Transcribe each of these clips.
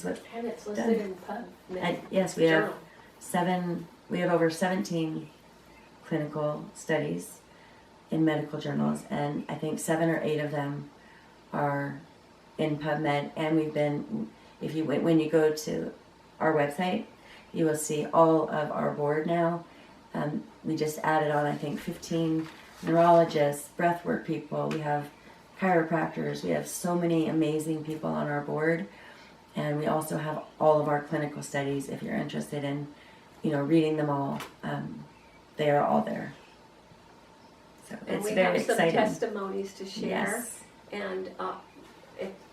is what. And it's listed in PubMed. Yes, we have Journal. we have over 17 clinical studies in medical journals, and I think 7 or 8 of them are in PubMed. And we've been, when you go to our website, you will see all of our board now. We just added on, I think, 15 neurologists, breathwork people. We have chiropractors. We have so many amazing people on our board, and we also have all of our clinical studies. If you're interested in, reading them all, they are all there. So And it's we very have some exciting. testimonies to share. Yes. And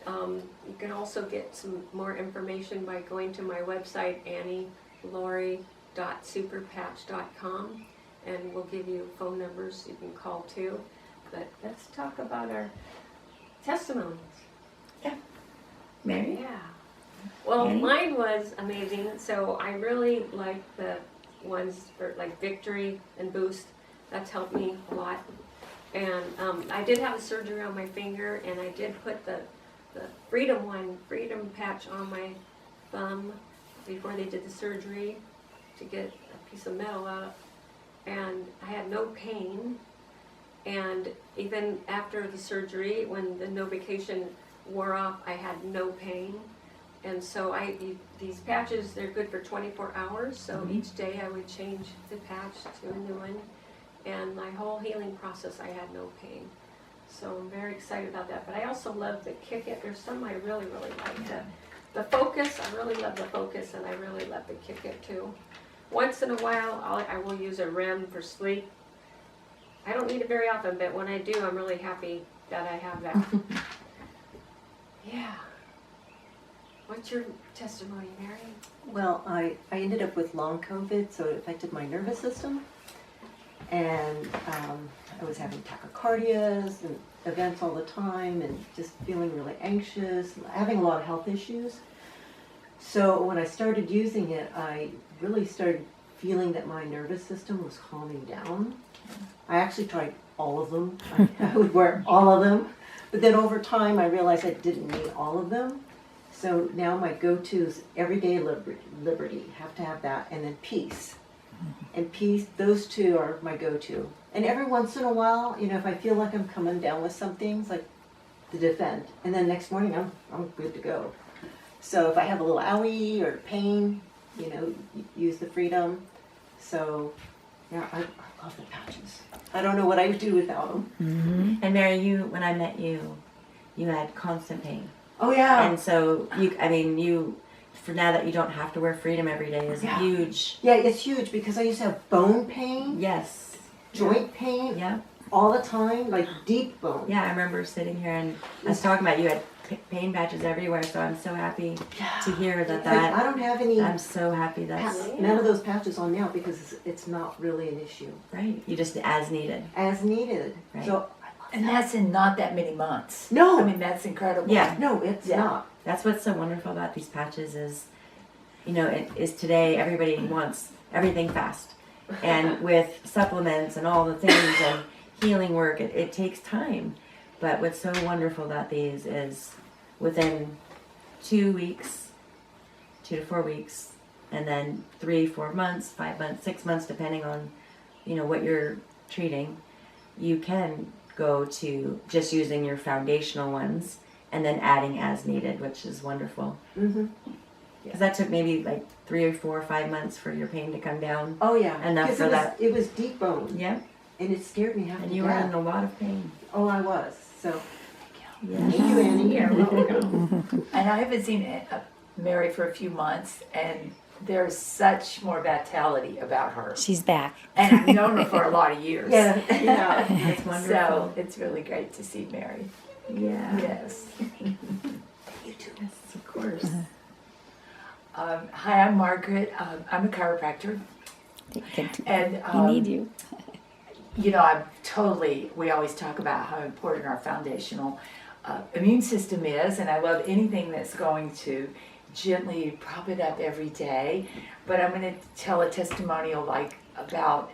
you can also get some more information by going to my website, annielaurie.superpatch.com, and we'll give you phone numbers you can call too. But let's talk about our testimonies. Mary? Yeah. Well, Annie? mine was amazing. So I really like the ones for like Victory and Boost. That's helped me a lot. And I did have a surgery on my finger, and I did put the Freedom patch on my thumb before they did the surgery to get a piece of metal out. And I had no pain. And even after the surgery, when the notification wore off, I had no pain. And so these patches, they're good for 24 hours. So each day I would change the patch to a new one. And my whole healing process, I had no pain. So I'm very excited about that. But I also love the Kick It. There's some I really, really like. The Focus, I really love the Focus, and I really love the Kick It too. Once in a while, I will use a REM for sleep. I don't need it very often, but when I do, I'm really happy that I have that. Yeah. What's your testimony, Mary? Well, I ended up with long COVID, so it affected my nervous system. And I was having tachycardias and events all the time, and just feeling really anxious, having a lot of health issues. So when I started using it, I really started feeling that my nervous system was calming down. I actually tried all of them. I would wear all of them. But then over time, I realized I didn't need all of them. So now my go-to is Everyday Liberty. Have to have that. And then Peace. And Peace, those two are my go-to. And every once in a while, if I feel like I'm coming down with some things, like the Defend. And then next morning, I'm good to go. So if I have a little owie or pain, use the Freedom. So, yeah, I love the patches. I don't know what I would do without them. Mm-hmm. And Mary, when I met you, you had constant pain. Oh, yeah. And so, for now that you don't have to wear Freedom every day is huge. Yeah, it's huge because I used to have bone pain. Yes. Joint pain. Yeah. All the time, like deep bone. Yeah, I remember sitting here and I was talking about you had pain patches everywhere, so I'm so happy to hear that. I don't have any. I'm so happy none of those patches on now because it's not really an issue. Right. You just as needed. As needed. Right. So. And that's in not that many months. No. I mean, that's incredible. Yeah. No, it's not. That's what's so wonderful about these patches is, it is today everybody wants everything fast. And with supplements and all the things and healing work, it takes time. But what's so wonderful about these is within 2 weeks, 2 to 4 weeks, and then 3, 4 months, 5 months, 6 months, depending on, what you're treating, you can go to just using your foundational ones and then adding as needed, which is wonderful. Mm-hmm. Because that took maybe like 3 or 4 or 5 months for your pain to come down. Oh yeah. Enough for that. It was deep bone. Yeah. And it scared me half to death. And you were in a lot of pain. Oh, I was. So. Yeah. Thank you, Annie. You're welcome. And I haven't seen Mary for a few months, and there's such more vitality about her. She's back. And I've known her for a lot of years. Yeah. It's wonderful. So it's really great to see Mary. Yeah. Yes. You too. Yes, of course. Hi, I'm Margaret. I'm a chiropractor. And We need you. we always talk about how important our foundational immune system is, and I love anything that's going to gently prop it up every day. But I'm going to tell a testimonial about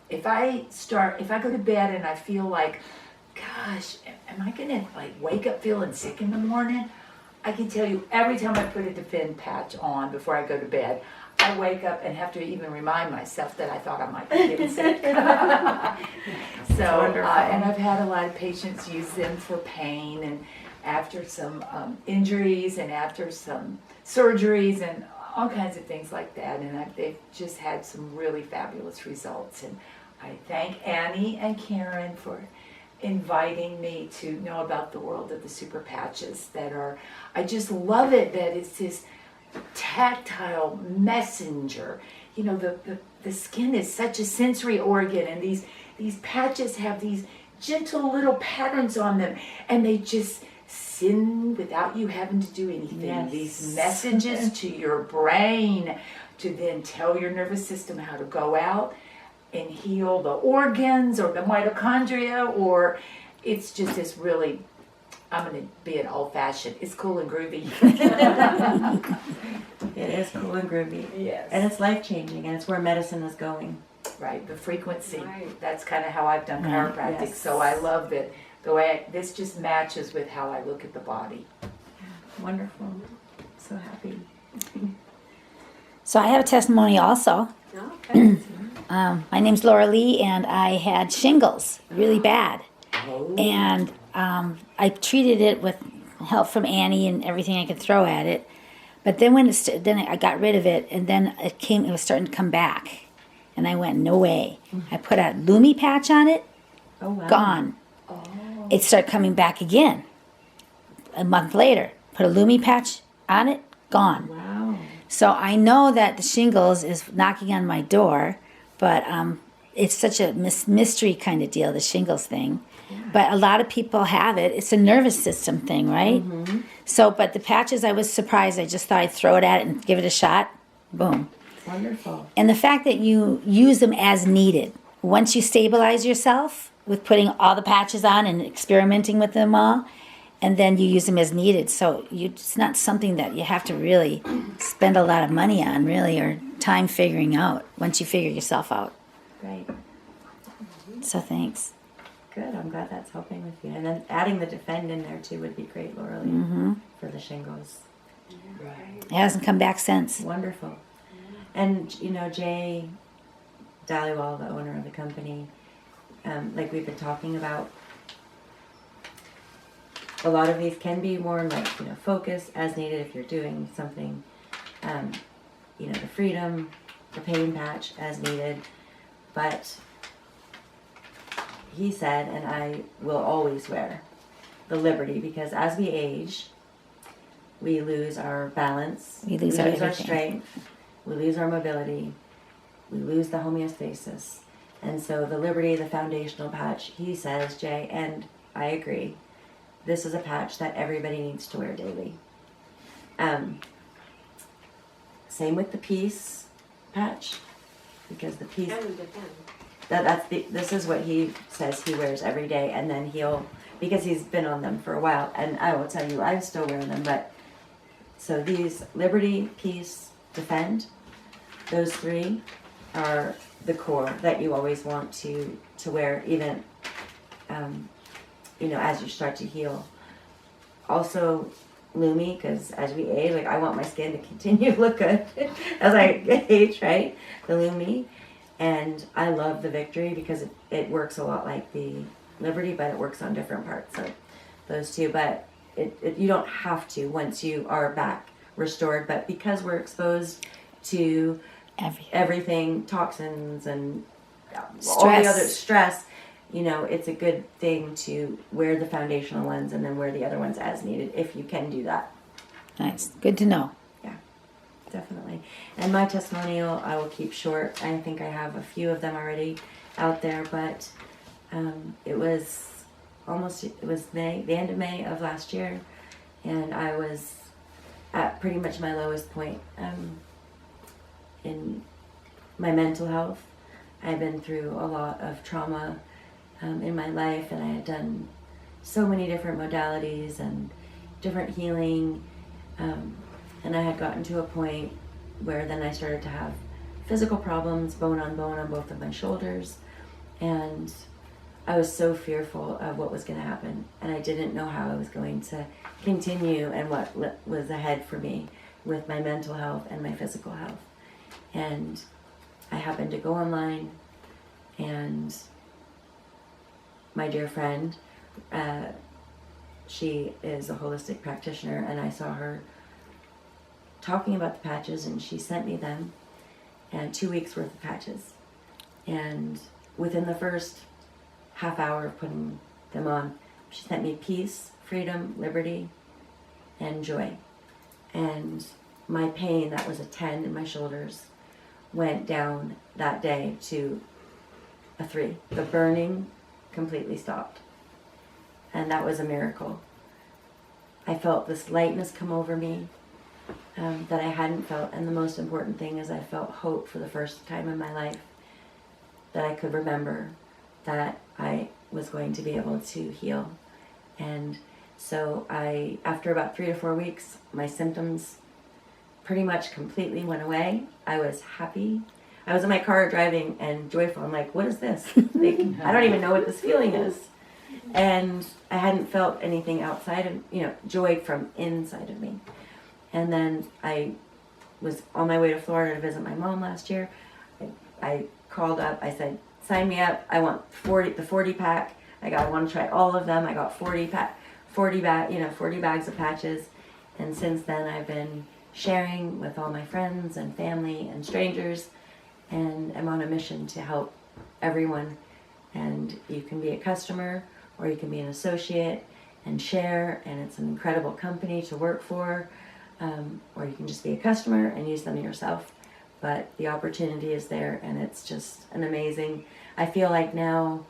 if I go to bed and I feel like, gosh, am I going to wake up feeling sick in the morning? I can tell you, every time I put a Defend patch on before I go to bed, I wake up and have to even remind myself that I thought I might be getting sick. So, and I've had a lot of patients use them for pain and after some injuries and after some surgeries and all kinds of things like that. And they've just had some really fabulous results. And I thank Annie and Karen for inviting me to know about the world of the super patches that are, I just love it that it's this tactile messenger. You know, the skin is such a sensory organ, and these patches have these gentle little patterns on them, and they just send without you having to do anything. Yes. These messages to your brain to then tell your nervous system how to go out and heal the organs or the mitochondria, or it's just this really, I'm going to be an old-fashioned, it's cool and groovy. It is cool and groovy. Yes. And it's life-changing, and it's where medicine is going. Right, the frequency. Right. That's kind of how I've done chiropractic. Yes. So I love that the way this just matches with how I look at the body. Wonderful. So happy. So I have a testimony also. Okay. My name's Laura Lee, and I had shingles really bad. Oh. And I treated it with help from Annie and everything I could throw at it. But then then I got rid of it, and then it was starting to come back. And I went, no way. I put a Lumi patch on it, Oh, wow. gone. It started coming back again. A month later, put a Lumi patch on it, gone. Wow. So I know that the shingles is knocking on my door, but it's such a mystery kind of deal, the shingles thing. But a lot of people have it. It's a nervous system thing, right? Mm-hmm. So, but the patches, I was surprised. I just thought I'd throw it at it and give it a shot. Boom. Wonderful. And the fact that you use them as needed. Once you stabilize yourself with putting all the patches on and experimenting with them all, and then you use them as needed. So it's not something that you have to really spend a lot of money on, really, or time figuring out once you figure yourself out. Great. So thanks. Good. I'm glad that's helping with you. And then adding the Defend in there too would be great, Laura Lee, Mm-hmm. for the shingles. Right. It hasn't come back since. Wonderful. And, you know, Jay Dhaliwal, the owner of the company, like we've been talking about, a lot of these can be more like, you know, focus as needed if you're doing something, you know, the freedom, the pain patch as needed. But he said, and I will always wear the Liberty, because as we age, we lose our balance, We lose our everything. strength, we lose our mobility, we lose the homeostasis. And so the Liberty, the foundational patch, he says, Jay, and I agree, this is a patch that everybody needs to wear daily. Same with the Peace patch, because the Peace, And Defend. this is what he says he wears every day, and then because he's been on them for a while, and I will tell you, I still wear them, but so these Liberty, Peace, Defend, those three are the core that you always want to wear, even you know, as you start to heal. Also Lumi, because as we age, like I want my skin to continue to look good as I age, right? The Lumi. And I love the Victory because it works a lot like the Liberty, but it works on different parts of those two. But you don't have to once you are back restored. But because we're exposed to everything, toxins and all the other stress, you know, it's a good thing to wear the foundational ones and then wear the other ones as needed if you can do that. Nice. Good to know. Definitely. And my testimonial I will keep short. I think I have a few of them already out there, but it was May, the end of May of last year, and I was at pretty much my lowest point in my mental health. I've been through a lot of trauma in my life, and I had done so many different modalities and different healing. And I had gotten to a point where then I started to have physical problems, bone on both of my shoulders. And I was so fearful of what was going to happen, and I didn't know how I was going to continue and what was ahead for me with my mental health and my physical health. And I happened to go online, and my dear friend, she is a holistic practitioner, and I saw her talking about the patches, and she sent me them, and 2 weeks worth of patches. And within the first half hour of putting them on, she sent me peace, freedom, liberty, and joy. And my pain, that was a 10 in my shoulders, went down that day to a 3. The burning completely stopped. And that was a miracle. I felt this lightness come over me that I hadn't felt. And the most important thing is I felt hope for the first time in my life that I could remember that I was going to be able to heal. And so after about 3 to 4 weeks, my symptoms pretty much completely went away. I was happy. I was in my car driving and joyful. I'm like, what is this? Like, I don't even know what this feeling is. And I hadn't felt anything outside of, joy from inside of me. And then I was on my way to Florida to visit my mom last year. I called up, I said, sign me up. I want the 40 pack. I want to try all of them. I got 40 bags of patches. And since then I've been sharing with all my friends and family and strangers, and I'm on a mission to help everyone. And you can be a customer or you can be an associate and share, and it's an incredible company to work for, or you can just be a customer and use them yourself. But the opportunity is there, and it's just an amazing, I feel like now,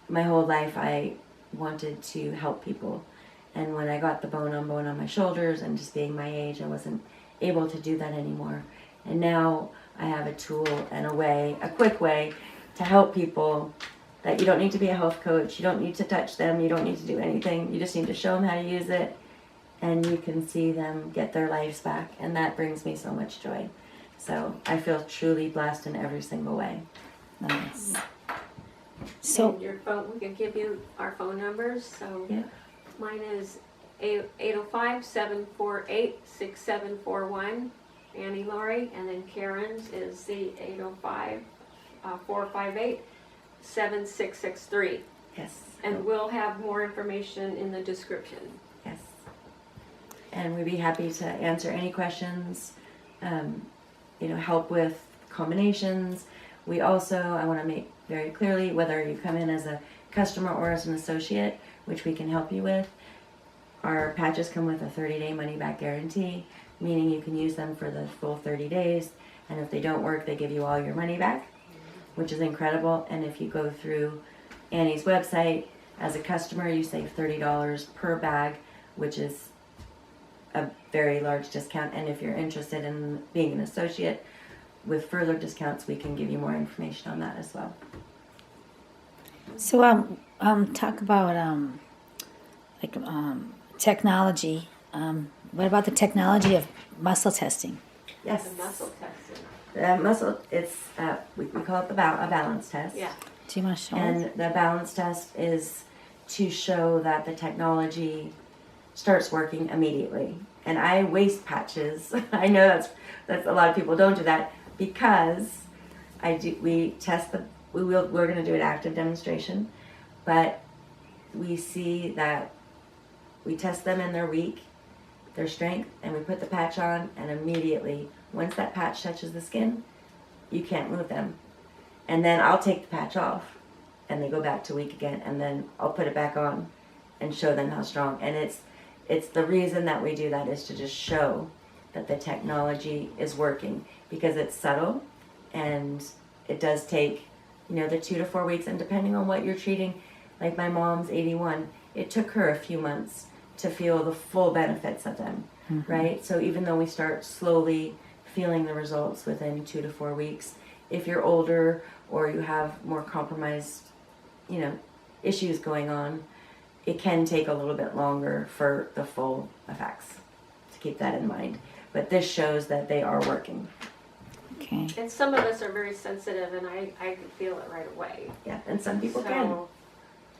my whole life I wanted to help people. And when I got the bone on my shoulders and just being my age, I wasn't able to do that anymore. And now I have a tool and a quick way to help people that you don't need to be a health coach, you don't need to touch them, you don't need to do anything. You just need to show them how to use it, and you can see them get their lives back. And that brings me so much joy. So I feel truly blessed in every single way. Nice. So And your phone, we can give you our phone numbers. So Yeah. mine is 805-748-6741, Annie Laurie, and then Karen's is the 805-458-7663. Yes. And we'll have more information in the description. Yes. And we'd be happy to answer any questions, help with combinations. We also, I want to make very clearly, whether you come in as a customer or as an associate, which we can help you with, our patches come with a 30-day money-back guarantee, meaning you can use them for the full 30 days. And if they don't work, they give you all your money back, which is incredible. And if you go through Annie's website, as a customer, you save $30 per bag, which is a very large discount. And if you're interested in being an associate with further discounts, we can give you more information on that as well. So talk about technology. What about the technology of muscle testing? Yes. The muscle testing. Muscle, it's, we call it a balance test. Yeah. Do you want to show And us? the balance test is to show that the technology starts working immediately. And I waste patches. I know that's a lot of people don't do that, because we're going to do an active demonstration, but we see that we test them in their weak, their strength, and we put the patch on, and immediately, once that patch touches the skin, you can't move them. And then I'll take the patch off, and they go back to weak again, and then I'll put it back on and show them how strong. And it's the reason that we do that is to just show that the technology is working, because it's subtle, and it does take, the 2 to 4 weeks, and depending on what you're treating, like my mom's 81, it took her a few months to feel the full benefits of them, right? So even though we start slowly feeling the results within 2 to 4 weeks, if you're older or you have more compromised, issues going on, it can take a little bit longer for the full effects. To keep that in mind. But this shows that they are working. Okay. And some of us are very sensitive, and I can feel it right away. Yeah, and some people can.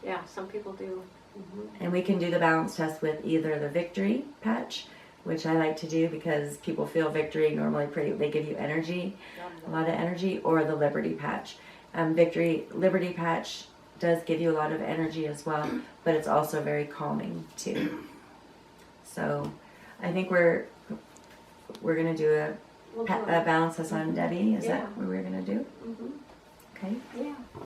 Yeah, some people do. And we can do the balance test with either the Victory patch, which I like to do because people feel Victory normally they give you energy, a lot of energy, or the Liberty patch. Liberty patch does give you a lot of energy as well, but it's also very calming too. So I think we're gonna do a We'll do it. balance test on Debbie. Is Yeah. that what we're gonna do? Mhm. Okay. Yeah.